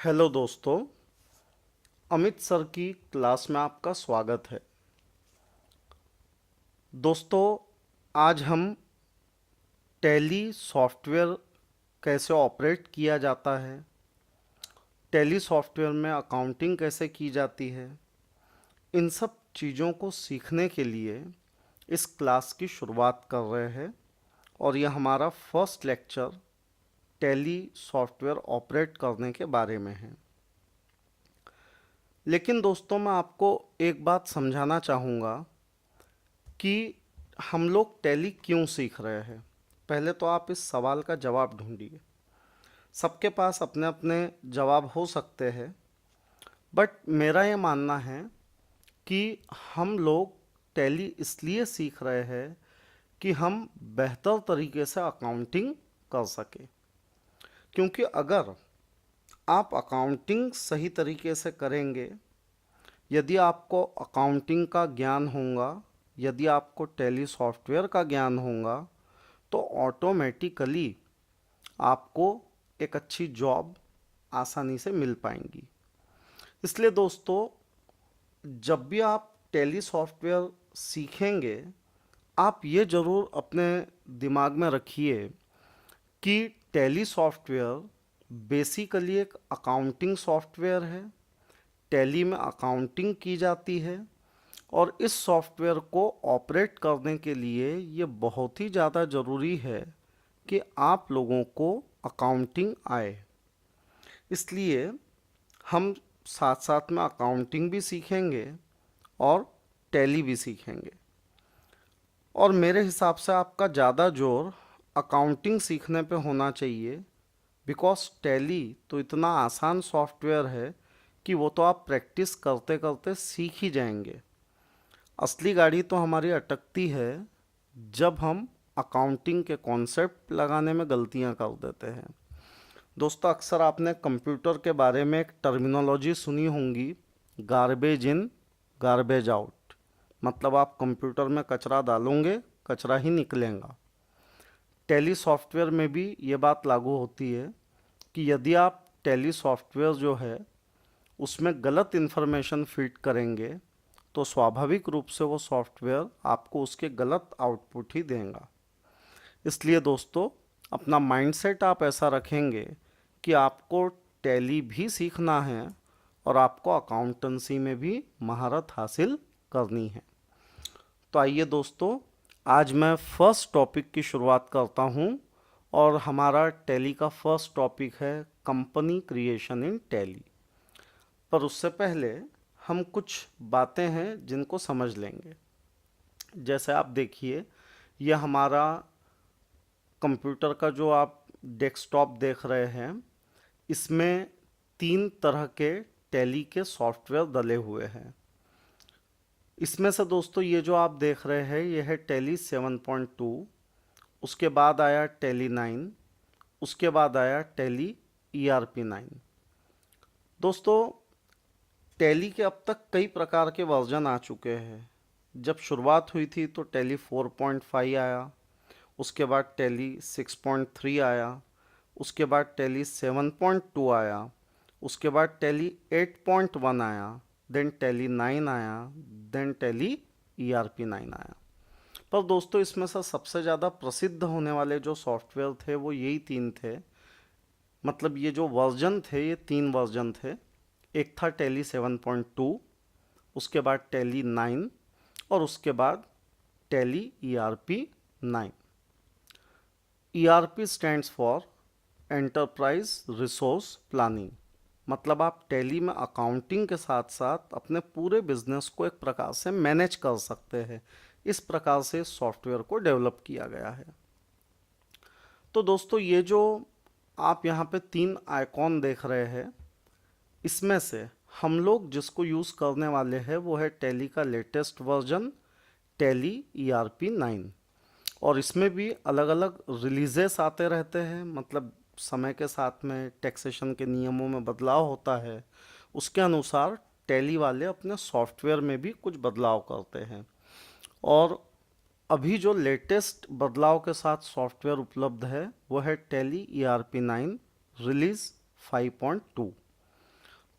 Hello दोस्तों, Amit sir की class में आपका स्वागत है। दोस्तों, आज हम टैली सॉफ्टवेयर कैसे ऑपरेट किया जाता है, टैली सॉफ्टवेयर में अकाउंटिंग कैसे की जाती है, इन सब चीज़ों को सीखने के लिए इस क्लास की शुरुआत कर रहे हैं। और यह हमारा first lecture tally software operate करने के बारे में है। लेकिन दोस्तों, मैं आपको एक बात समझाना चाहूँगा कि हम लोग टैली क्यों सीख रहे हैं। पहले तो आप इस सवाल का जवाब ढूंढिए। सबके पास अपने अपने जवाब हो सकते हैं, बट मेरा ये मानना है कि हम लोग टैली इसलिए सीख रहे हैं कि हम बेहतर तरीके से अकाउंटिंग कर सकें। क्योंकि अगर आप अकाउंटिंग सही तरीके से करेंगे, यदि आपको अकाउंटिंग का ज्ञान होगा, यदि आपको टैली सॉफ्टवेयर का ज्ञान होगा, तो ऑटोमेटिकली आपको एक अच्छी जॉब आसानी से मिल पाएंगी। इसलिए दोस्तों, जब भी आप टैली सॉफ्टवेयर सीखेंगे, आप ये ज़रूर अपने दिमाग में रखिए कि टैली सॉफ्टवेयर बेसिकली एक अकाउंटिंग सॉफ्टवेयर है। टैली में अकाउंटिंग की जाती है और इस सॉफ्टवेयर को ऑपरेट करने के लिए ये बहुत ही ज़्यादा ज़रूरी है कि आप लोगों को अकाउंटिंग आए। इसलिए हम साथ साथ में अकाउंटिंग भी सीखेंगे और टैली भी सीखेंगे। और मेरे हिसाब से आपका ज़्यादा जोर अकाउंटिंग सीखने पे होना चाहिए, बिकॉज टैली तो इतना आसान सॉफ्टवेयर है कि वो तो आप प्रैक्टिस करते करते सीख ही जाएंगे। असली गाड़ी तो हमारी अटकती है जब हम अकाउंटिंग के कॉन्सेप्ट लगाने में गलतियां कर देते हैं। दोस्तों, अक्सर आपने कंप्यूटर के बारे में एक टर्मिनोलॉजी सुनी होंगी, गार्बेज इन गार्बेज आउट। मतलब आप कंप्यूटर में कचरा डालोगे, कचरा ही निकलेगा। टैली सॉफ्टवेयर में भी ये बात लागू होती है कि यदि आप टैली सॉफ्टवेयर जो है उसमें गलत इन्फॉर्मेशन फीड करेंगे, तो स्वाभाविक रूप से वो सॉफ्टवेयर आपको उसके गलत आउटपुट ही देगा। इसलिए दोस्तों, अपना माइंडसेट आप ऐसा रखेंगे कि आपको टैली भी सीखना है और आपको अकाउंटेंसी में भी महारत हासिल करनी है। तो आइए दोस्तों, आज मैं फर्स्ट टॉपिक की शुरुआत करता हूँ और हमारा टैली का फर्स्ट टॉपिक है कंपनी क्रिएशन इन टैली। पर उससे पहले हम कुछ बातें हैं जिनको समझ लेंगे। जैसे आप देखिए, यह हमारा कंप्यूटर का जो आप डेस्कटॉप देख रहे हैं, इसमें 3 तरह के टैली के सॉफ्टवेयर डले हुए हैं। इसमें से दोस्तों, ये जो आप देख रहे हैं ये है टैली 7.2, उसके बाद आया टैली 9, उसके बाद आया टैली ERP 9। दोस्तों, टैली के अब तक कई प्रकार के वर्जन आ चुके हैं। जब शुरुआत हुई थी तो टैली 4.5 आया, उसके बाद टैली 6.3 आया, उसके बाद टैली 7.2 आया, उसके बाद टैली 8.1 आया, देन टैली 9 आया, देन टैली ERP 9 आया। पर दोस्तों, इसमें से सबसे ज़्यादा प्रसिद्ध होने वाले जो सॉफ्टवेयर थे वो यही 3 थे। मतलब ये जो वर्जन थे, ये 3 वर्जन थे। एक था टैली 7.2, उसके बाद टैली 9 और उसके बाद tally ERP 9। ERP stands for enterprise resource planning. मतलब आप टैली में अकाउंटिंग के साथ साथ अपने पूरे बिजनेस को एक प्रकार से मैनेज कर सकते हैं। इस प्रकार से सॉफ्टवेयर को डेवलप किया गया है। तो दोस्तों, ये जो आप यहाँ पे 3 आइकॉन देख रहे हैं, इसमें से हम लोग जिसको यूज़ करने वाले हैं वो है टैली का लेटेस्ट वर्जन, टैली ERP 9। और इसमें भी अलग अलग रिलीजेस आते रहते हैं। मतलब समय के साथ में टैक्सेशन के नियमों में बदलाव होता है, उसके अनुसार टैली वाले अपने सॉफ्टवेयर में भी कुछ बदलाव करते हैं। और अभी जो लेटेस्ट बदलाव के साथ सॉफ्टवेयर उपलब्ध है वो है टैली ERP 9 रिलीज 5.2।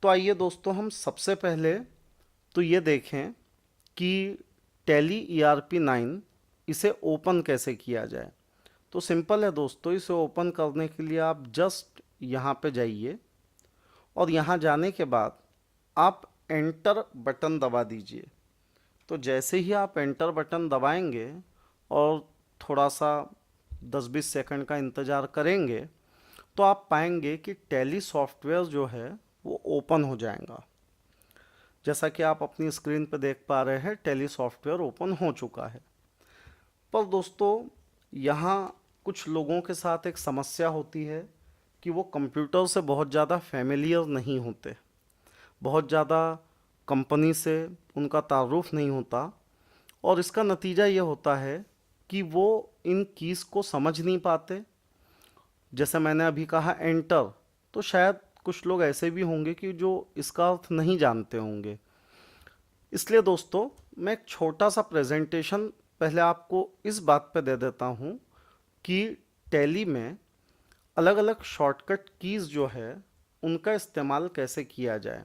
तो आइए दोस्तों, हम सबसे पहले तो ये देखें कि टैली ERP 9 इसे ओपन कैसे किया जाए। तो सिंपल है दोस्तों, इसे ओपन करने के लिए आप जस्ट यहाँ पे जाइए और यहाँ जाने के बाद आप एंटर बटन दबा दीजिए। तो जैसे ही आप एंटर बटन दबाएंगे और थोड़ा सा 10-20 सेकंड का इंतज़ार करेंगे तो आप पाएंगे कि टैली सॉफ्टवेयर जो है वो ओपन हो जाएगा। जैसा कि आप अपनी स्क्रीन पर देख पा रहे हैं, टैली सॉफ्टवेयर ओपन हो चुका है। पर दोस्तों, यहाँ कुछ लोगों के साथ एक समस्या होती है कि वो कंप्यूटर से बहुत ज़्यादा फैमिलियर नहीं होते, बहुत ज़्यादा कंपनी से उनका तारुफ नहीं होता, और इसका नतीजा ये होता है कि वो इन कीज़ को समझ नहीं पाते। जैसे मैंने अभी कहा एंटर, तो शायद कुछ लोग ऐसे भी होंगे कि जो इसका अर्थ नहीं जानते होंगे। इसलिए दोस्तों, मैं एक छोटा सा प्रेजेंटेशन पहले आपको इस बात पे दे देता हूँ कि टैली में अलग अलग शॉर्टकट कीज़ जो है उनका इस्तेमाल कैसे किया जाए,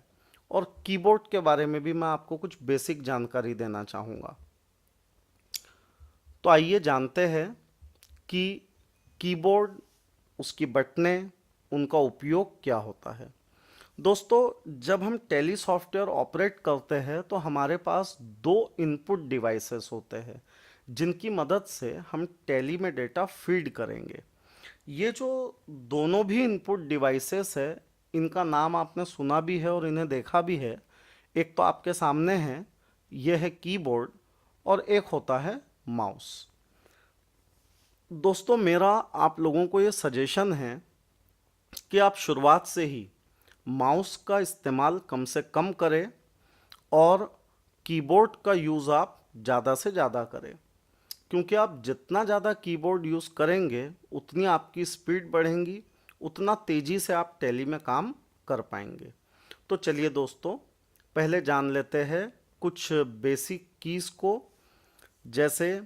और कीबोर्ड के बारे में भी मैं आपको कुछ बेसिक जानकारी देना चाहूँगा। तो आइए जानते हैं कि कीबोर्ड, उसकी बटनें, उनका उपयोग क्या होता है। दोस्तों, जब हम टैली सॉफ्टवेयर ऑपरेट करते हैं तो हमारे पास दो इनपुट डिवाइसेस होते हैं जिनकी मदद से हम टैली में डेटा फीड करेंगे। ये जो दोनों भी इनपुट डिवाइसेस है, इनका नाम आपने सुना भी है और इन्हें देखा भी है। एक तो आपके सामने है, ये है कीबोर्ड, और एक होता है माउस। दोस्तों, मेरा आप लोगों को ये सजेशन है कि आप शुरुआत से ही माउस का इस्तेमाल कम से कम करें और कीबोर्ड का यूज़ आप ज़्यादा से ज़्यादा करें, क्योंकि आप जितना ज़्यादा कीबोर्ड यूज़ करेंगे उतनी आपकी स्पीड बढ़ेगी, उतना तेज़ी से आप टैली में काम कर पाएंगे। तो चलिए दोस्तों, पहले जान लेते हैं कुछ बेसिक कीज़ को। जैसे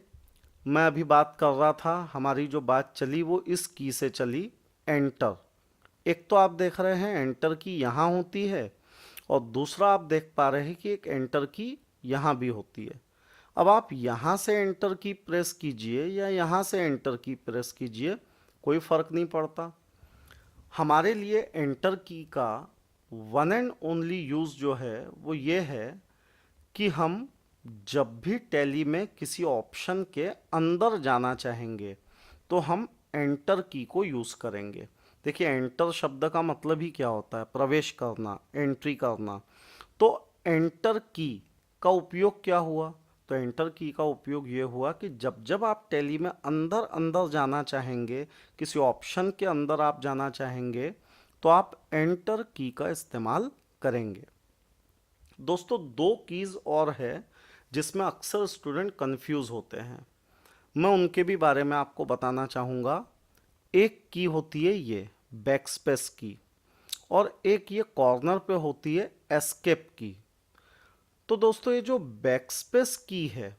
मैं अभी बात कर रहा था, हमारी जो बात चली वो इस की से चली, एंटर। एक तो आप देख रहे हैं एंटर की यहाँ होती है, और दूसरा आप देख पा रहे हैं कि एक एंटर की यहाँ भी होती है। अब आप यहाँ से एंटर की प्रेस कीजिए या यहाँ से एंटर की प्रेस कीजिए, कोई फ़र्क नहीं पड़ता। हमारे लिए एंटर की का वन एंड ओनली यूज़ जो है वो ये है कि हम जब भी टैली में किसी ऑप्शन के अंदर जाना चाहेंगे तो हम एंटर की को यूज़ करेंगे। देखिए, एंटर शब्द का मतलब ही क्या होता है? प्रवेश करना, एंट्री करना। तो एंटर की का उपयोग क्या हुआ? तो एंटर की का उपयोग ये हुआ कि जब जब आप टैली में अंदर अंदर जाना चाहेंगे, किसी ऑप्शन के अंदर आप जाना चाहेंगे, तो आप एंटर की का इस्तेमाल करेंगे। दोस्तों, दो कीज़ और है जिसमें अक्सर स्टूडेंट कंफ्यूज होते हैं, मैं उनके भी बारे में आपको बताना चाहूँगा। एक की होती है ये बैकस्पेस की, और एक ये कॉर्नर पे होती है एस्केप की। तो दोस्तों, ये जो बैकस्पेस की है,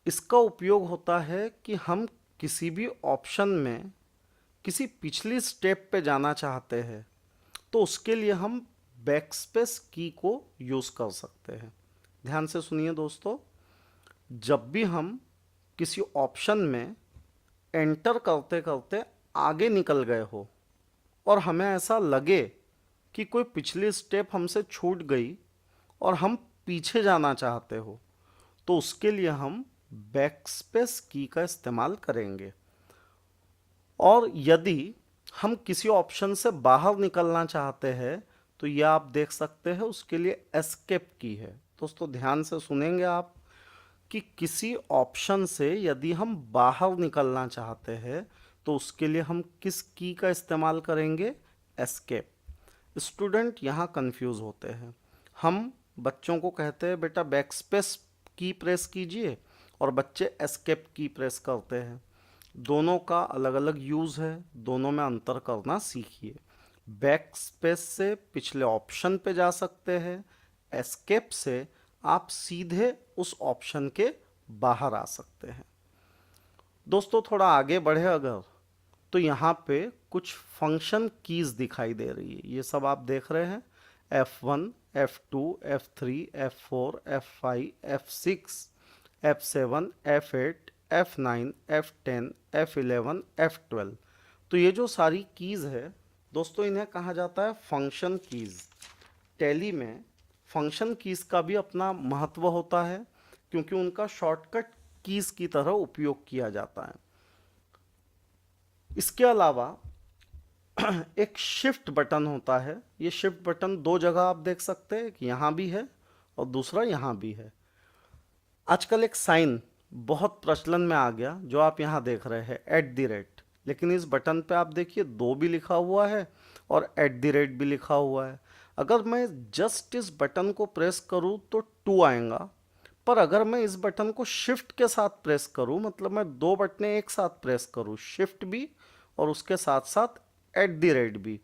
इसका उपयोग होता है कि हम किसी भी ऑप्शन में किसी पिछली स्टेप पे जाना चाहते हैं तो उसके लिए हम बैकस्पेस की को यूज़ कर सकते हैं। ध्यान से सुनिए दोस्तों, जब भी हम किसी ऑप्शन में एंटर करते करते आगे निकल गए हो और हमें ऐसा लगे कि कोई पिछली स्टेप हमसे छूट गई और हम पीछे जाना चाहते हो, तो उसके लिए हम बैकस्पेस की का इस्तेमाल करेंगे। और यदि हम किसी ऑप्शन से बाहर निकलना चाहते हैं तो यह आप देख सकते हैं, उसके लिए एस्केप की है। दोस्तों, ध्यान से सुनेंगे आप कि किसी ऑप्शन से यदि हम बाहर निकलना चाहते हैं तो उसके लिए हम किस की का इस्तेमाल करेंगे? एस्केप। स्टूडेंट यहाँ कंफ्यूज होते हैं। हम बच्चों को कहते हैं बेटा बैकस्पेस की प्रेस कीजिए, और बच्चे एस्केप की प्रेस करते हैं। दोनों का अलग अलग यूज़ है, दोनों में अंतर करना सीखिए। बैकस्पेस से पिछले ऑप्शन पे जा सकते हैं, एस्केप से आप सीधे उस ऑप्शन के बाहर आ सकते हैं। दोस्तों, थोड़ा आगे बढ़े अगर, तो यहाँ पे कुछ फंक्शन कीज़ दिखाई दे रही है, ये सब आप देख रहे हैं। F1, F2, F3, F4, F5, F6, F7, F8, F9, F10, F11, F12। तो ये जो सारी कीज़ है दोस्तों, इन्हें कहा जाता है फंक्शन कीज़। टैली में फंक्शन कीज़ का भी अपना महत्व होता है, क्योंकि उनका शॉर्टकट कीज़ की तरह उपयोग किया जाता है। इसके अलावा एक शिफ्ट बटन होता है। ये शिफ्ट बटन दो जगह आप देख सकते हैं कि यहाँ भी है और दूसरा यहाँ भी है। आजकल एक साइन बहुत प्रचलन में आ गया जो आप यहाँ देख रहे हैं, @, लेकिन इस बटन पे आप देखिए 2 भी लिखा हुआ है और @ भी लिखा हुआ है। अगर मैं जस्ट इस बटन को प्रेस करूँ तो 2 आएगा, पर अगर मैं इस बटन को शिफ्ट के साथ प्रेस करूँ, मतलब मैं 2 बटनें एक साथ प्रेस करूँ, शिफ्ट भी और उसके साथ साथ @ भी,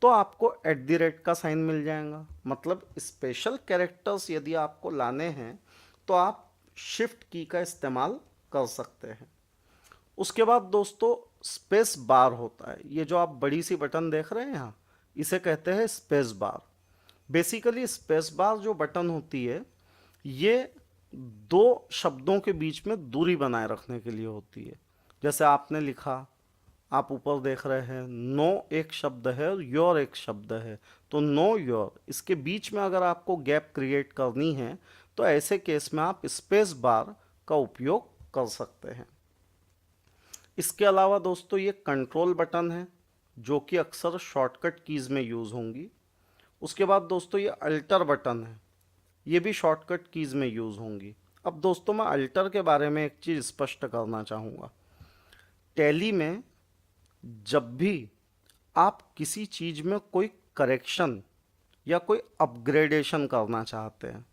तो आपको @ का साइन मिल जाएगा। मतलब स्पेशल कैरेक्टर्स यदि आपको लाने हैं तो आप शिफ्ट की का इस्तेमाल कर सकते हैं। उसके बाद दोस्तों स्पेस बार होता है। ये जो आप बड़ी सी बटन देख रहे हैं यहाँ, इसे कहते हैं space bar. Basically space bar जो बटन होती है, ये 2 शब्दों के बीच में दूरी बनाए रखने के लिए होती है। जैसे आपने लिखा, आप ऊपर देख रहे हैं, नो एक शब्द है और योर एक शब्द है, तो नो योर, इसके बीच में अगर आपको गैप क्रिएट करनी है तो ऐसे केस में आप स्पेस बार का उपयोग कर सकते हैं। इसके अलावा दोस्तों ये कंट्रोल बटन है जो कि अक्सर शॉर्टकट कीज़ में यूज़ होंगी। उसके बाद दोस्तों ये अल्टर बटन है, ये भी शॉर्टकट कीज़ में यूज़ होंगी। अब दोस्तों मैं अल्टर के बारे में एक चीज़ स्पष्ट करना चाहूँगा। टैली में जब भी आप किसी चीज़ में कोई करेक्शन या कोई अपग्रेडेशन करना चाहते हैं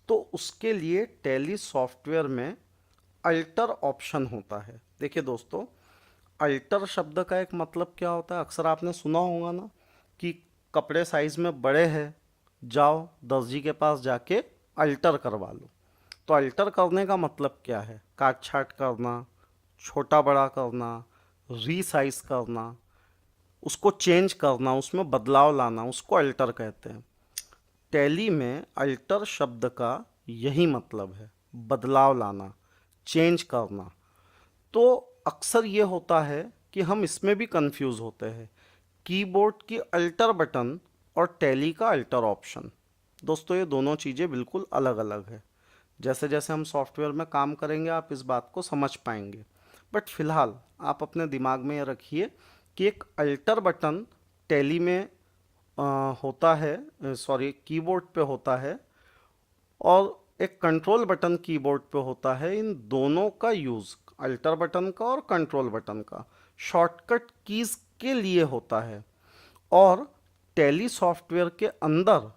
तो उसके लिए टैली सॉफ्टवेयर में अल्टर ऑप्शन होता है। देखिए दोस्तों, अल्टर शब्द का एक मतलब क्या होता है, अक्सर आपने सुना होगा ना कि कपड़े साइज़ में बड़े हैं, जाओ दर्जी के पास जाके अल्टर करवा लो। तो अल्टर करने का मतलब क्या है, काट छाट करना, छोटा बड़ा करना, रीसाइज करना, उसको चेंज करना, उसमें बदलाव लाना, उसको अल्टर कहते हैं। टैली में अल्टर शब्द का यही मतलब है, बदलाव लाना, चेंज करना। तो अक्सर ये होता है कि हम इसमें भी कंफ्यूज होते हैं, कीबोर्ड की अल्टर बटन और टैली का अल्टर ऑप्शन। दोस्तों ये दोनों चीज़ें बिल्कुल अलग अलग है। जैसे जैसे हम सॉफ्टवेयर में काम करेंगे आप इस बात को समझ पाएंगे, बट फिलहाल आप अपने दिमाग में ये रखिए कि एक अल्टर बटन टैली में होता है, सॉरी कीबोर्ड पे होता है, और एक कंट्रोल बटन कीबोर्ड पे होता है। इन दोनों का यूज़, अल्टर बटन का और कंट्रोल बटन का, शॉर्टकट कीज़ के लिए होता है। और टैली सॉफ्टवेयर के अंदर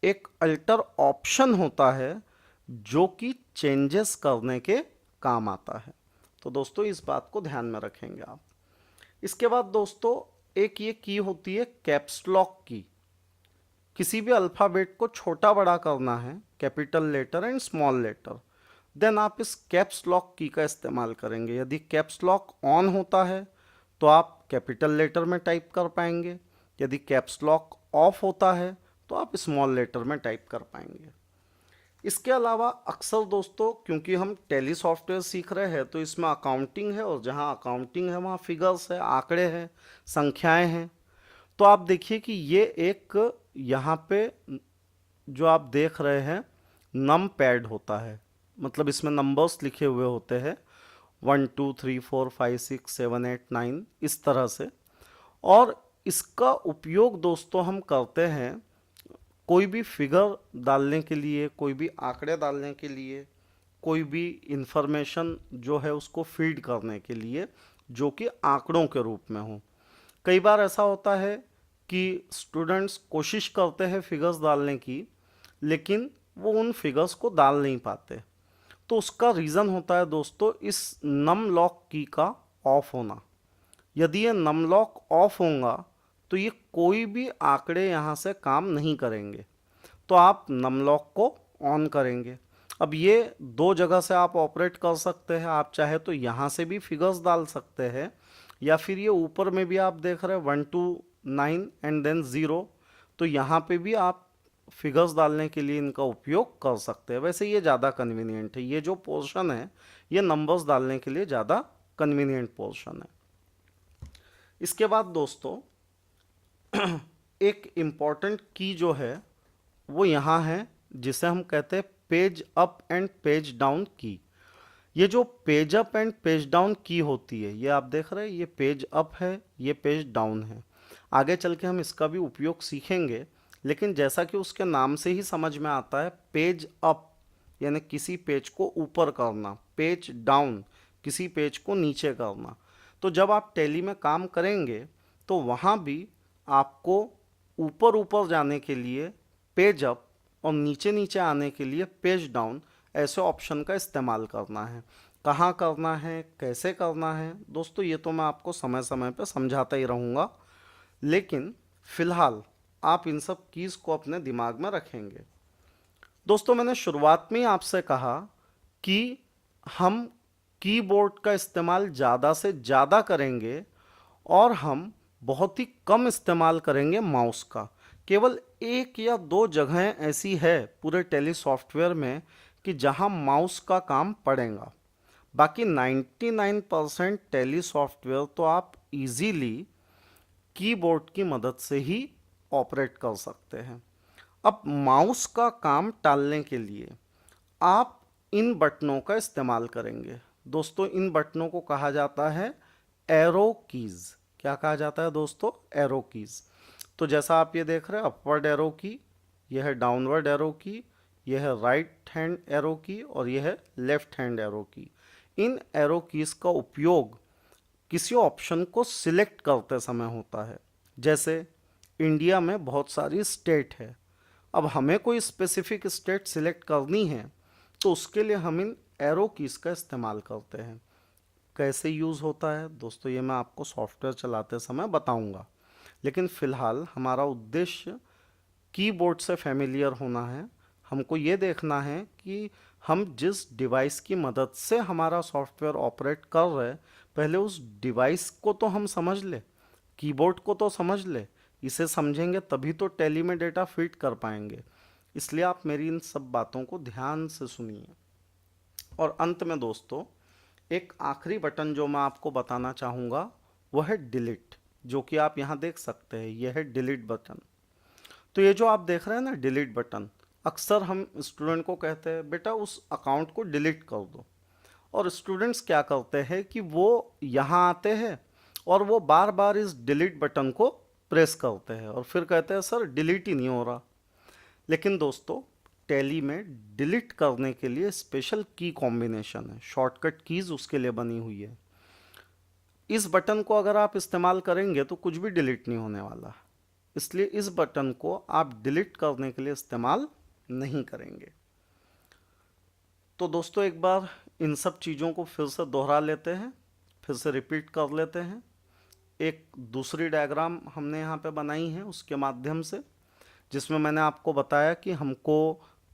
एक अल्टर ऑप्शन होता है जो कि चेंजेस करने के काम आता है। तो दोस्तों इस बात को ध्यान में रखेंगे आप। इसके बाद दोस्तों एक ये की होती है कैप्स लॉक की। किसी भी अल्फ़ाबेट को छोटा बड़ा करना है, capital letter and small letter, then आप इस कैप्स लॉक की का इस्तेमाल करेंगे। यदि कैप्स लॉक ऑन होता है तो आप कैपिटल लेटर में टाइप कर पाएंगे, यदि कैप्स लॉक ऑफ होता है तो आप स्मॉल लेटर में टाइप कर पाएंगे। इसके अलावा अक्सर दोस्तों, क्योंकि हम टैली सॉफ्टवेयर सीख रहे हैं तो इसमें अकाउंटिंग है, और जहाँ अकाउंटिंग है वहाँ फिगर्स है, आंकड़े हैं, संख्याएं हैं। तो आप देखिए कि ये एक यहाँ पे जो आप देख रहे हैं नम पैड होता है, मतलब इसमें नंबर्स लिखे हुए होते हैं 1 2 3 4 5 6 7 8 9 इस तरह से। और इसका उपयोग दोस्तों हम करते हैं कोई भी फिगर डालने के लिए, कोई भी आंकड़े डालने के लिए, कोई भी इंफॉर्मेशन जो है उसको फीड करने के लिए जो कि आंकड़ों के रूप में हो। कई बार ऐसा होता है कि स्टूडेंट्स कोशिश करते हैं फिगर्स डालने की, लेकिन वो उन फिगर्स को डाल नहीं पाते। तो उसका रीज़न होता है दोस्तों इस नम लॉक की का ऑफ होना। यदि ये नम लॉक ऑफ होगा तो ये कोई भी आंकड़े यहाँ से काम नहीं करेंगे। तो आप नम लॉक को ऑन करेंगे। अब ये 2 जगह से आप ऑपरेट कर सकते हैं। आप चाहे तो यहाँ से भी फिगर्स डाल सकते हैं, या फिर ये ऊपर में भी आप देख रहे हैं 1 2 9 एंड देन 0, तो यहाँ पे भी आप फिगर्स डालने के लिए इनका उपयोग कर सकते हैं। वैसे ये ज़्यादा कन्वीनियंट है, ये जो पोर्शन है ये नंबर्स डालने के लिए ज़्यादा कन्वीनियंट पोर्शन है। इसके बाद दोस्तों एक इम्पॉर्टेंट की जो है वो यहाँ है, जिसे हम कहते हैं page up and page down की। ये जो page up and page down की होती है, ये आप देख रहे हैं, ये पेज अप है, ये पेज डाउन है। आगे चल के हम इसका भी उपयोग सीखेंगे, लेकिन जैसा कि उसके नाम से ही समझ में आता है, पेज अप यानी किसी पेज को ऊपर करना, पेज डाउन किसी पेज को नीचे करना। तो जब आप टैली में काम करेंगे तो वहाँ भी आपको ऊपर ऊपर जाने के लिए पेज अप और नीचे नीचे आने के लिए पेज डाउन ऐसे ऑप्शन का इस्तेमाल करना है। कहाँ करना है, कैसे करना है दोस्तों, ये तो मैं आपको समय समय पे समझाता ही रहूँगा, लेकिन फ़िलहाल आप इन सब कीज़ को अपने दिमाग में रखेंगे। दोस्तों मैंने शुरुआत में ही आपसे कहा कि हम कीबोर्ड का इस्तेमाल ज़्यादा से ज़्यादा करेंगे और हम बहुत ही कम इस्तेमाल करेंगे माउस का। केवल एक या दो जगहें ऐसी है पूरे टैली सॉफ्टवेयर में कि जहां माउस का काम पड़ेगा। बाकी 99% टैली सॉफ्टवेयर तो आप इजीली कीबोर्ड की मदद से ही ऑपरेट कर सकते हैं। अब माउस का काम टालने के लिए आप इन बटनों का इस्तेमाल करेंगे। दोस्तों इन बटनों को कहा जाता है एरो कीज़। क्या कहा जाता है दोस्तों? Arrow keys. तो जैसा आप ये देख रहे हैं, अपवर्ड एरो की, यह है डाउनवर्ड एरो की, यह है राइट हैंड एरो की और यह है लेफ्ट हैंड एरो की। इन एरो कीज़ का उपयोग किसी ऑप्शन को सिलेक्ट करते समय होता है। जैसे इंडिया में बहुत सारी स्टेट है, अब हमें कोई स्पेसिफिक स्टेट सिलेक्ट करनी है तो उसके लिए हम इन एरो कीज़ का इस्तेमाल करते हैं। कैसे यूज़ होता है दोस्तों, ये मैं आपको सॉफ्टवेयर चलाते समय बताऊंगा, लेकिन फ़िलहाल हमारा उद्देश्य कीबोर्ड से फैमिलियर होना है। हमको ये देखना है कि हम जिस डिवाइस की मदद से हमारा सॉफ्टवेयर ऑपरेट कर रहे हैं, पहले उस डिवाइस को तो हम समझ ले, कीबोर्ड को तो समझ ले। इसे समझेंगे तभी तो टैली में डेटा फीड कर पाएंगे। इसलिए आप मेरी इन सब बातों को ध्यान से सुनिए। और अंत में दोस्तों एक आखिरी बटन जो मैं आपको बताना चाहूँगा वह है डिलीट, जो कि आप यहाँ देख सकते हैं, यह है डिलीट बटन। तो ये जो आप देख रहे हैं ना डिलीट बटन, अक्सर हम स्टूडेंट को कहते हैं बेटा उस अकाउंट को डिलीट कर दो, और स्टूडेंट्स क्या करते हैं कि वो यहाँ आते हैं और वो बार बार इस डिलीट बटन को प्रेस करते हैं और फिर कहते हैं सर डिलीट ही नहीं हो रहा। लेकिन दोस्तों टैली में डिलीट करने के लिए स्पेशल की कॉम्बिनेशन है, शॉर्टकट कीज़ उसके लिए बनी हुई है। इस बटन को अगर आप इस्तेमाल करेंगे तो कुछ भी डिलीट नहीं होने वाला, इसलिए इस बटन को आप डिलीट करने के लिए इस्तेमाल नहीं करेंगे। तो दोस्तों एक बार इन सब चीज़ों को फिर से दोहरा लेते हैं, फिर से रिपीट कर लेते हैं। एक दूसरी डायग्राम हमने यहाँ पे बनाई है उसके माध्यम से, जिसमें मैंने आपको बताया कि हमको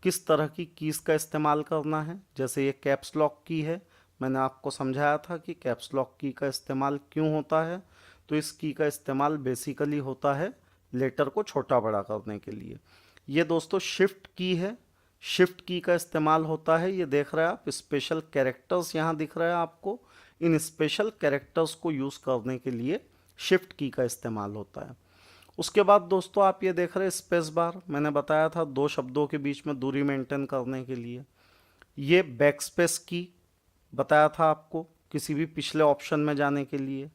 किस तरह की कीज़ का इस्तेमाल करना है। जैसे ये कैप्स लॉक की है, मैंने आपको समझाया था कि कैप्स लॉक की का इस्तेमाल क्यों होता है। तो इस की का इस्तेमाल बेसिकली होता है लेटर को छोटा बड़ा करने के लिए। ये दोस्तों शिफ्ट की है, शिफ्ट की का इस्तेमाल होता है, ये देख रहे हैं आप स्पेशल कैरेक्टर्स यहाँ दिख रहे हैं आपको, इन स्पेशल कैरेक्टर्स को यूज़ करने के लिए शिफ्ट की का इस्तेमाल होता है। उसके बाद दोस्तों आप ये देख रहे हैं स्पेस बार, मैंने बताया था दो शब्दों के बीच में दूरी मेंटेन करने के लिए। ये बैक स्पेस की बताया था आपको किसी भी पिछले ऑप्शन में जाने के लिए।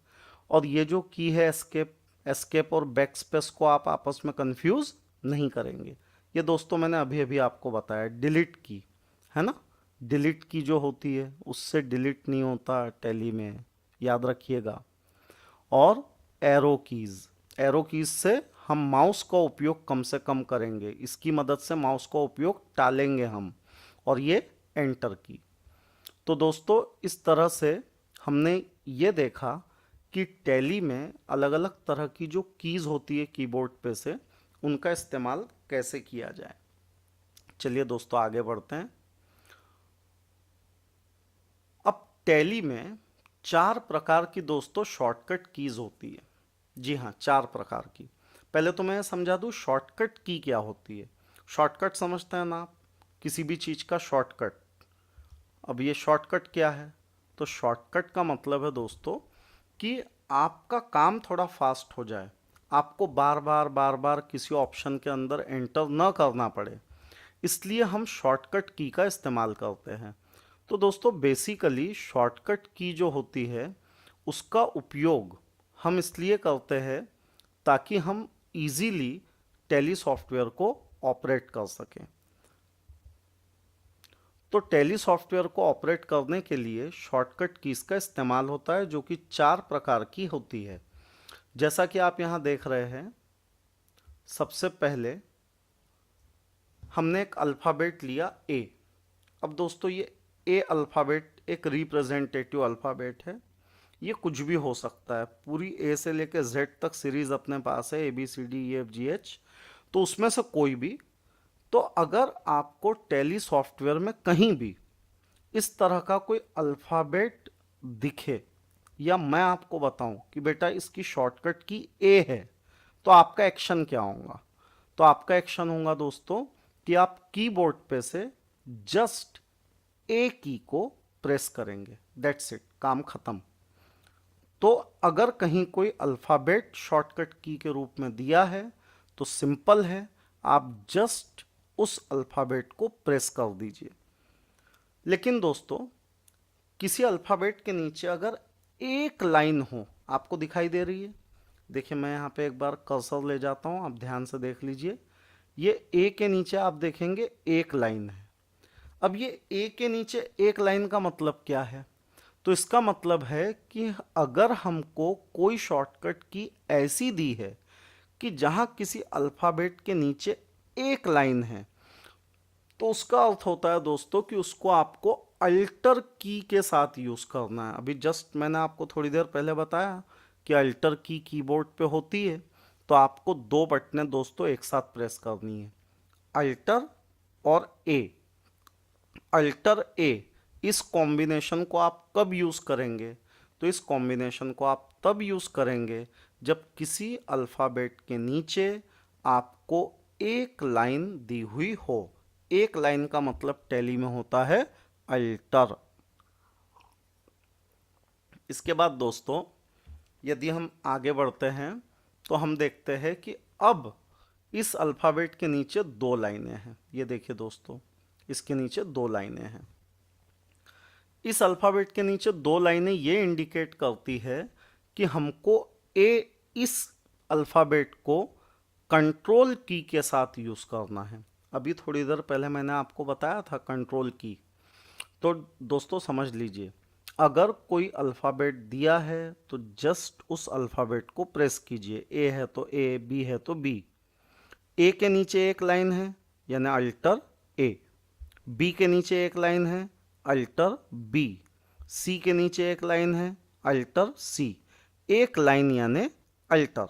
और ये जो की है एस्केप, एस्केप और बैक स्पेस को आप आपस में कंफ्यूज नहीं करेंगे। ये दोस्तों मैंने अभी अभी आपको बताया डिलीट की है ना, डिलीट की जो होती है उससे डिलीट नहीं होता टैली में, याद रखिएगा। और एरो कीज़, एरो कीज़ से हम माउस का उपयोग कम से कम करेंगे, इसकी मदद से माउस का उपयोग टालेंगे हम। और ये एंटर की। तो दोस्तों इस तरह से हमने ये देखा कि टैली में अलग अलग तरह की जो कीज़ होती है कीबोर्ड पे से, उनका इस्तेमाल कैसे किया जाए। चलिए दोस्तों आगे बढ़ते हैं। अब टैली में 4 प्रकार की दोस्तों शॉर्टकट कीज़ होती है। जी हाँ, 4 प्रकार की। पहले तो मैं समझा दूँ शॉर्टकट की क्या होती है। शॉर्टकट समझते हैं ना आप, किसी भी चीज़ का शॉर्टकट। अब ये शॉर्टकट क्या है? तो शॉर्टकट का मतलब है दोस्तों कि आपका काम थोड़ा फास्ट हो जाए, आपको बार बार किसी ऑप्शन के अंदर एंटर न करना पड़े, इसलिए हम शॉर्टकट की का इस्तेमाल करते हैं। तो दोस्तों बेसिकली शॉर्टकट की जो होती है उसका उपयोग हम इसलिए करते हैं ताकि हम इजीली टैली सॉफ्टवेयर को ऑपरेट कर सकें। तो टैली सॉफ्टवेयर को ऑपरेट करने के लिए शॉर्टकट कीज का इस्तेमाल होता है, जो कि 4 प्रकार की होती है। जैसा कि आप यहाँ देख रहे हैं, सबसे पहले हमने एक अल्फ़ाबेट लिया ए। अब दोस्तों ये ए अल्फ़ाबेट एक रिप्रेजेंटेटिव अल्फ़ाबेट है, ये कुछ भी हो सकता है। पूरी ए से लेकर जेड तक सीरीज अपने पास है, ABCDEFGH, तो उसमें से कोई भी। तो अगर आपको टैली सॉफ्टवेयर में कहीं भी इस तरह का कोई अल्फ़ाबेट दिखे, या मैं आपको बताऊं कि बेटा इसकी शॉर्टकट की ए है, तो आपका एक्शन क्या होगा? तो आपका एक्शन होगा दोस्तों कि आप कीबोर्ड पे से जस्ट ए की को प्रेस करेंगे, दैट्स इट, काम खत्म। तो अगर कहीं कोई अल्फ़ाबेट शॉर्टकट की के रूप में दिया है तो सिंपल है, आप जस्ट उस अल्फ़ाबेट को प्रेस कर दीजिए। लेकिन दोस्तों किसी अल्फ़ाबेट के नीचे अगर एक लाइन हो, आपको दिखाई दे रही है, देखिए मैं यहाँ पे एक बार कर्सर ले जाता हूँ, आप ध्यान से देख लीजिए। ये ए के नीचे आप देखेंगे एक लाइन है। अब ये ए के नीचे एक लाइन का मतलब क्या है? तो इसका मतलब है कि अगर हमको कोई शॉर्टकट की ऐसी दी है कि जहाँ किसी अल्फ़ाबेट के नीचे एक लाइन है, तो उसका अर्थ होता है दोस्तों कि उसको आपको अल्टर की के साथ यूज़ करना है। अभी जस्ट मैंने आपको थोड़ी देर पहले बताया कि अल्टर की कीबोर्ड पे होती है, तो आपको 2 बटनें दोस्तों एक साथ प्रेस करनी है, अल्टर और ए। अल्टर ए, इस कॉम्बिनेशन को आप कब यूज़ करेंगे? तो इस कॉम्बिनेशन को आप तब यूज़ करेंगे जब किसी अल्फ़ाबेट के नीचे आपको एक लाइन दी हुई हो। एक लाइन का मतलब टैली में होता है अल्टर। इसके बाद दोस्तों यदि हम आगे बढ़ते हैं तो हम देखते हैं कि अब इस अल्फ़ाबेट के नीचे 2 लाइनें हैं। ये देखिए दोस्तों, इसके नीचे 2 लाइनें हैं। इस अल्फ़ाबेट के नीचे 2 लाइनें ये इंडिकेट करती है कि हमको ए इस अल्फ़ाबेट को कंट्रोल की के साथ यूज़ करना है। अभी थोड़ी देर पहले मैंने आपको बताया था कंट्रोल की। तो दोस्तों समझ लीजिए, अगर कोई अल्फ़ाबेट दिया है तो जस्ट उस अल्फ़ाबेट को प्रेस कीजिए। ए है तो ए, बी है तो बी। ए के नीचे एक लाइन है यानी अल्टर ए, बी के नीचे एक लाइन है अल्टर बी, सी के नीचे एक लाइन है अल्टर सी। एक लाइन यानी अल्टर।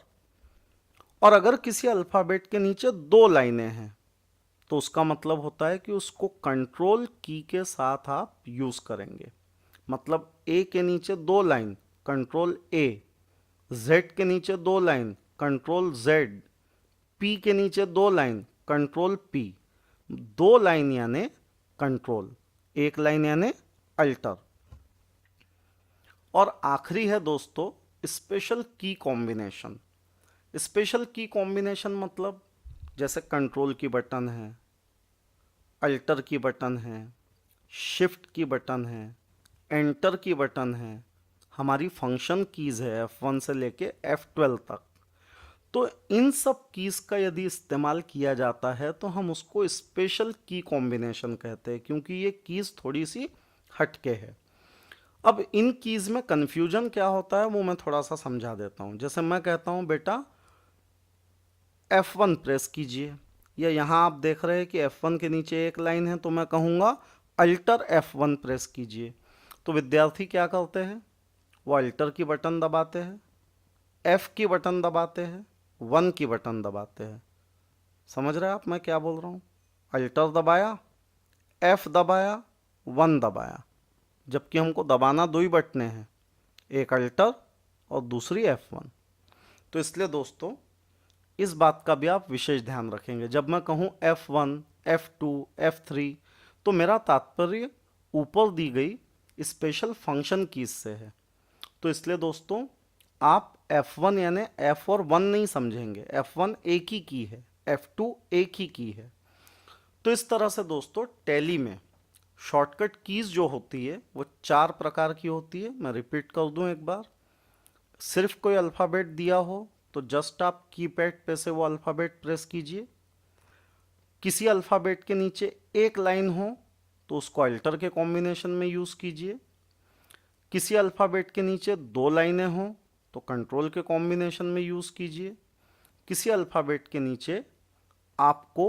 और अगर किसी अल्फ़ाबेट के नीचे 2 लाइनें हैं तो उसका मतलब होता है कि उसको कंट्रोल की के साथ आप यूज़ करेंगे। मतलब ए के नीचे 2 लाइन कंट्रोल ए, जेड के नीचे 2 लाइन कंट्रोल जेड, पी के नीचे 2 लाइन कंट्रोल पी। 2 लाइन यानी कंट्रोल, एक लाइन यानी अल्टर। और आखिरी है दोस्तों स्पेशल की कॉम्बिनेशन। स्पेशल की कॉम्बिनेशन मतलब जैसे कंट्रोल की बटन है, अल्टर की बटन है, शिफ्ट की बटन है, एंटर की बटन है, हमारी फंक्शन कीज़ है F1 से लेके F12 तक। तो इन सब कीज़ का यदि इस्तेमाल किया जाता है तो हम उसको स्पेशल की कॉम्बिनेशन कहते हैं, क्योंकि ये कीज़ थोड़ी सी हटके है। अब इन कीज़ में कन्फ्यूजन क्या होता है वो मैं थोड़ा सा समझा देता हूँ। जैसे मैं कहता हूँ बेटा F1 प्रेस कीजिए, या यहाँ आप देख रहे हैं कि F1 के नीचे एक लाइन है तो मैं कहूँगा अल्टर F1 प्रेस कीजिए। तो विद्यार्थी क्या करते हैं? वो अल्टर की बटन दबाते हैं, F की बटन दबाते हैं, 1 की बटन दबाते हैं। समझ रहे हैं आप मैं क्या बोल रहा हूँ? अल्टर दबाया, F दबाया, 1 दबाया, जबकि हमको दबाना 2 ही बटनें हैं, एक अल्टर और दूसरी F1। तो इसलिए दोस्तों इस बात का भी आप विशेष ध्यान रखेंगे। जब मैं कहूँ F1, F2, F3, तो मेरा तात्पर्य ऊपर दी गई स्पेशल फंक्शन कीज से है। तो इसलिए दोस्तों आप F1 यानी F और 1 नहीं समझेंगे, F1 एक ही की है, F2 एक ही की है। तो इस तरह से दोस्तों टैली में शॉर्टकट कीज जो होती है वो 4 प्रकार की होती है। मैं रिपीट कर दूं एक बार। सिर्फ कोई अल्फ़ाबेट दिया हो तो जस्ट आप कीपैड पे से वो अल्फ़ाबेट प्रेस कीजिए। किसी अल्फ़ाबेट के नीचे एक लाइन हो तो उसको अल्टर के कॉम्बिनेशन में यूज़ कीजिए। किसी अल्फ़ाबेट के नीचे 2 लाइनें हों तो कंट्रोल के कॉम्बिनेशन में यूज़ कीजिए। किसी अल्फ़ाबेट के नीचे आपको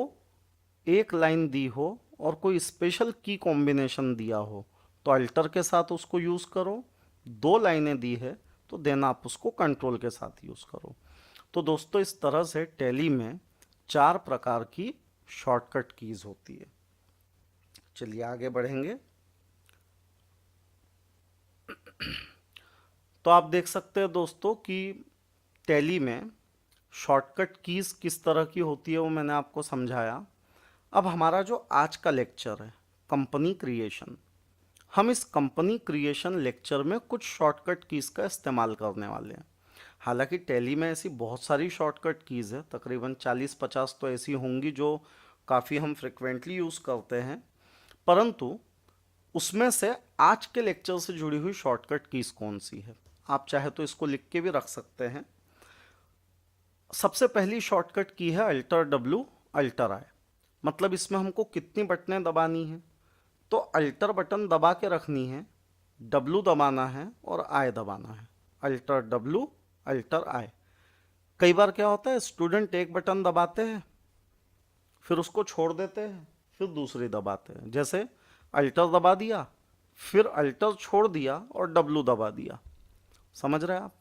एक लाइन दी हो और कोई स्पेशल की कॉम्बिनेशन दिया हो तो अल्टर के साथ उसको यूज़ करो। 2 लाइनें दी है तो देन आप उसको कंट्रोल के साथ यूज़ करो। तो दोस्तों इस तरह से टैली में 4 प्रकार की शॉर्टकट कीज होती है। चलिए आगे बढ़ेंगे। तो आप देख सकते हैं दोस्तों कि टैली में शॉर्टकट कीज किस तरह की होती है वो मैंने आपको समझाया। अब हमारा जो आज का लेक्चर है कंपनी क्रिएशन, हम इस कंपनी क्रिएशन लेक्चर में कुछ शॉर्टकट कीज़ का इस्तेमाल करने वाले हैं। हालांकि टैली में ऐसी बहुत सारी शॉर्टकट कीज़ है, तकरीबन 40-50 तो ऐसी होंगी जो काफ़ी हम फ्रिक्वेंटली यूज़ करते हैं, परंतु उसमें से आज के लेक्चर से जुड़ी हुई शॉर्टकट कीज़ कौन सी है, आप चाहे तो इसको लिख के भी रख सकते हैं। सबसे पहली शॉर्टकट की है अल्टर W अल्टर I। मतलब इसमें हमको कितनी बटनें दबानी है, तो अल्टर बटन दबा के रखनी है, W दबाना है और I दबाना है। Alter W alter I। कई बार क्या होता है, स्टूडेंट एक बटन दबाते हैं फिर उसको छोड़ देते हैं, फिर दूसरी दबाते हैं। जैसे अल्टर दबा दिया, फिर अल्टर छोड़ दिया और W दबा दिया। समझ रहे हैं आप?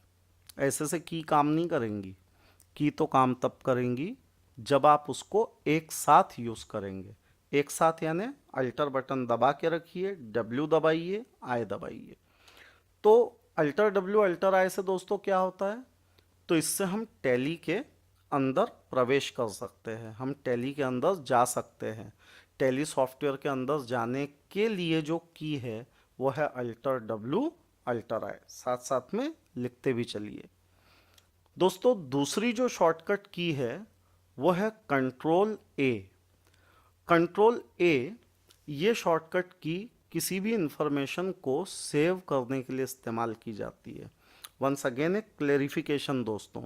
ऐसे से की काम नहीं करेंगी। की तो काम तब करेंगी जब आप उसको एक साथ यूज़ करेंगे। एक साथ यानी अल्टर बटन दबा के रखिए, W दबाइए, I दबाइए। तो अल्टर W अल्टर I से दोस्तों क्या होता है, तो इससे हम टैली के अंदर प्रवेश कर सकते हैं, हम टैली के अंदर जा सकते हैं। टैली सॉफ्टवेयर के अंदर जाने के लिए जो की है वो है अल्टर W अल्टर I। साथ साथ में लिखते भी चलिए। दोस्तों दूसरी जो शॉर्टकट की है वो है कंट्रोल A। कंट्रोल A ये शॉर्टकट की किसी भी इंफॉर्मेशन को सेव करने के लिए इस्तेमाल की जाती है। वंस अगेन एक क्लेरिफिकेशन दोस्तों,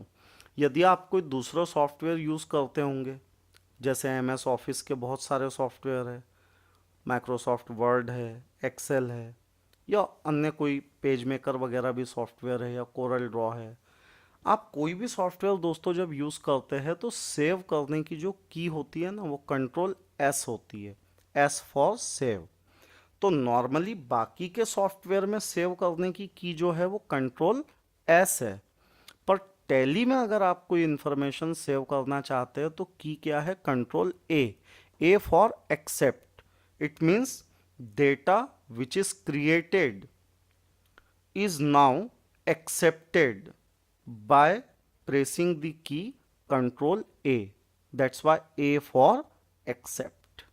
यदि आप कोई दूसरा सॉफ्टवेयर यूज़ करते होंगे, जैसे MS ऑफिस के बहुत सारे सॉफ्टवेयर है, माइक्रोसॉफ्ट वर्ड है, एक्सेल है, या अन्य कोई पेज मेकर वगैरह भी सॉफ्टवेयर है, या कोरल ड्रॉ है, आप कोई भी सॉफ्टवेयर दोस्तों जब यूज़ करते हैं तो सेव करने की जो की होती है ना वो कंट्रोल S होती है, S फॉर सेव। तो नॉर्मली बाकी के सॉफ्टवेयर में सेव करने की जो है वो कंट्रोल S है, पर टैली में अगर आप कोई इंफॉर्मेशन सेव करना चाहते हैं तो की क्या है, control A for accept. It means data which is created is now accepted by pressing the key control A. That's why A for accept.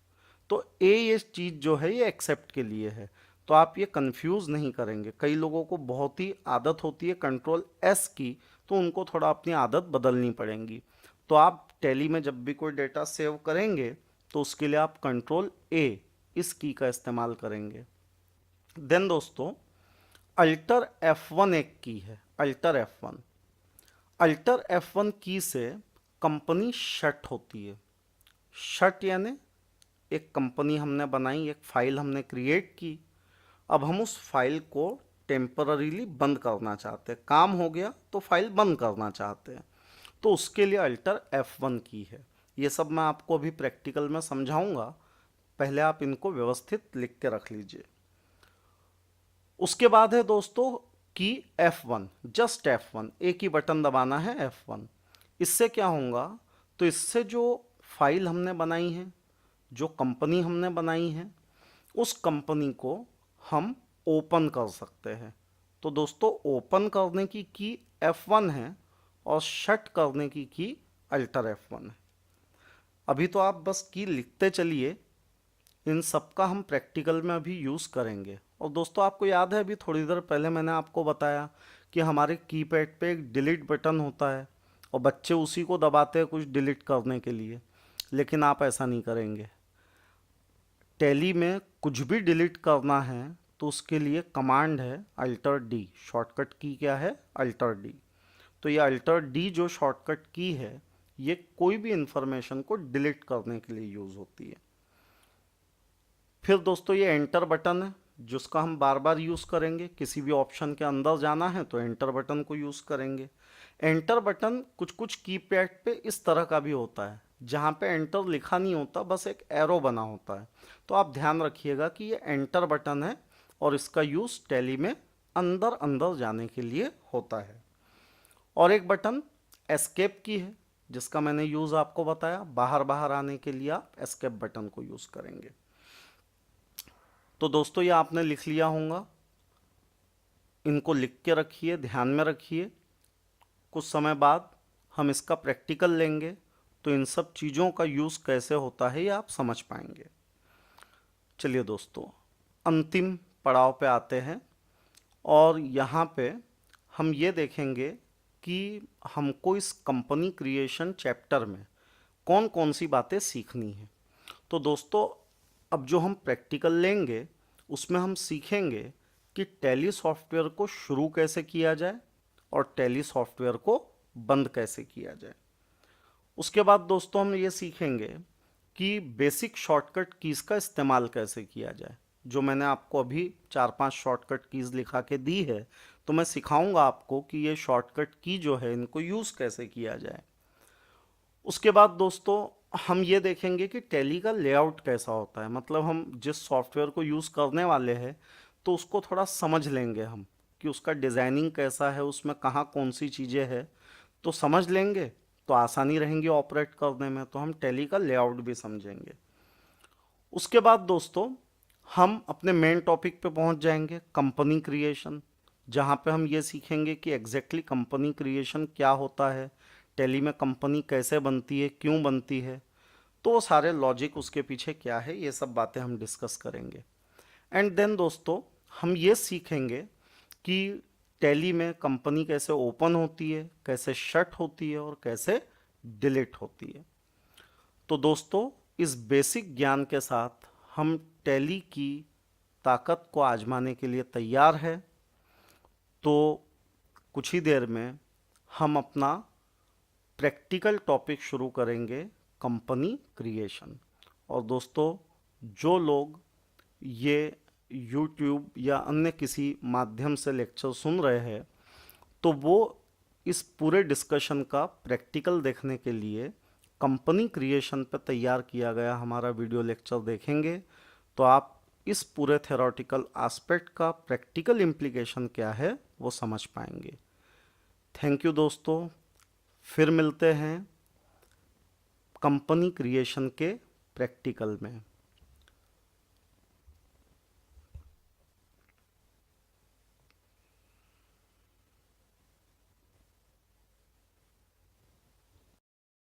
तो A ये चीज़ जो है ये एक्सेप्ट के लिए है, तो आप ये कंफ्यूज नहीं करेंगे। कई लोगों को बहुत ही आदत होती है कंट्रोल S की, तो उनको थोड़ा अपनी आदत बदलनी पड़ेगी। तो आप टैली में जब भी कोई डेटा सेव करेंगे तो उसके लिए आप कंट्रोल A इस की का इस्तेमाल करेंगे। देन दोस्तों अल्टर F1 एक की है, अल्टर F1। अल्टर F1 की से कंपनी शट होती है। शट यानी एक कंपनी हमने बनाई, एक फाइल हमने क्रिएट की, अब हम उस फाइल को टेम्पररीली बंद करना चाहते हैं, काम हो गया तो फाइल बंद करना चाहते हैं, तो उसके लिए अल्टर F1 की है। ये सब मैं आपको अभी प्रैक्टिकल में समझाऊंगा, पहले आप इनको व्यवस्थित लिख के रख लीजिए। उसके बाद है दोस्तों की F1, जस्ट F1, एक ही बटन दबाना है F1। इससे क्या होगा, तो इससे जो फाइल हमने बनाई है, जो कंपनी हमने बनाई है, उस कंपनी को हम ओपन कर सकते हैं। तो दोस्तों ओपन करने की F1 है और शट करने की अल्टर F1 है। अभी तो आप बस की लिखते चलिए, इन सब का हम प्रैक्टिकल में अभी यूज़ करेंगे। और दोस्तों आपको याद है, अभी थोड़ी देर पहले मैंने आपको बताया कि हमारे कीपैड पे एक डिलीट बटन होता है और बच्चे उसी को दबाते हैं कुछ डिलीट करने के लिए, लेकिन आप ऐसा नहीं करेंगे। टैली में कुछ भी डिलीट करना है तो उसके लिए कमांड है अल्टर डी। शॉर्टकट की क्या है? Alter D. तो ये अल्टर डी जो शॉर्टकट की है, ये कोई भी इंफॉर्मेशन को डिलीट करने के लिए यूज़ होती है। फिर दोस्तों ये एंटर बटन है जिसका हम बार बार यूज़ करेंगे। किसी भी ऑप्शन के अंदर जाना है तो एंटर बटन को यूज़ करेंगे। एंटर बटन कुछ कुछ कीपैड पे इस तरह का भी होता है जहाँ पे एंटर लिखा नहीं होता, बस एक एरो बना होता है। तो आप ध्यान रखिएगा कि ये एंटर बटन है और इसका यूज़ टैली में अंदर अंदर जाने के लिए होता है। और एक बटन एस्केप की है जिसका मैंने यूज़ आपको बताया। बाहर बाहर आने के लिए आप एस्केप बटन को यूज़ करेंगे। तो दोस्तों ये आपने लिख लिया होगा, इनको लिख के रखिए, ध्यान में रखिए। कुछ समय बाद हम इसका प्रैक्टिकल लेंगे तो इन सब चीज़ों का यूज़ कैसे होता है ये आप समझ पाएंगे। चलिए दोस्तों अंतिम पड़ाव पे आते हैं और यहाँ पे हम ये देखेंगे कि हमको इस कंपनी क्रिएशन चैप्टर में कौन कौन सी बातें सीखनी है। तो दोस्तों अब जो हम प्रैक्टिकल लेंगे उसमें हम सीखेंगे कि टैली सॉफ्टवेयर को शुरू कैसे किया जाए और टैली सॉफ्टवेयर को बंद कैसे किया जाए। उसके बाद दोस्तों हम ये सीखेंगे कि बेसिक शॉर्टकट कीज़ का इस्तेमाल कैसे किया जाए। जो मैंने आपको अभी 4-5 शॉर्टकट कीज़ लिखा के दी है, तो मैं सिखाऊंगा आपको कि ये शॉर्टकट की जो है इनको यूज़ कैसे किया जाए। उसके बाद दोस्तों हम ये देखेंगे कि टैली का लेआउट कैसा होता है। मतलब हम जिस सॉफ्टवेयर को यूज़ करने वाले हैं तो उसको थोड़ा समझ लेंगे हम कि उसका डिज़ाइनिंग कैसा है, उसमें कहाँ कौन सी चीज़ें हैं। तो समझ लेंगे तो आसानी रहेंगी ऑपरेट करने में। तो हम टैली का लेआउट भी समझेंगे। उसके बाद दोस्तों हम अपने मेन टॉपिक पे पहुंच जाएंगे, कंपनी क्रिएशन, जहाँ पे हम ये सीखेंगे कि एग्जैक्टली कंपनी क्रिएशन क्या होता है, टैली में कंपनी कैसे बनती है, क्यों बनती है। तो वो सारे लॉजिक उसके पीछे क्या है, ये सब बातें हम डिस्कस करेंगे। एंड देन दोस्तों हम ये सीखेंगे कि टैली में कंपनी कैसे ओपन होती है, कैसे शट होती है और कैसे डिलीट होती है। तो दोस्तों इस बेसिक ज्ञान के साथ हम टैली की ताकत को आजमाने के लिए तैयार है। तो कुछ ही देर में हम अपना प्रैक्टिकल टॉपिक शुरू करेंगे, कंपनी क्रिएशन। और दोस्तों जो लोग ये YouTube या अन्य किसी माध्यम से लेक्चर सुन रहे हैं तो वो इस पूरे डिस्कशन का प्रैक्टिकल देखने के लिए कंपनी क्रिएशन पर तैयार किया गया हमारा वीडियो लेक्चर देखेंगे तो आप इस पूरे थ्योरेटिकल एस्पेक्ट का प्रैक्टिकल इम्प्लीकेशन क्या है वो समझ पाएंगे। थैंक यू दोस्तों, फिर मिलते हैं कंपनी क्रिएशन के प्रैक्टिकल में।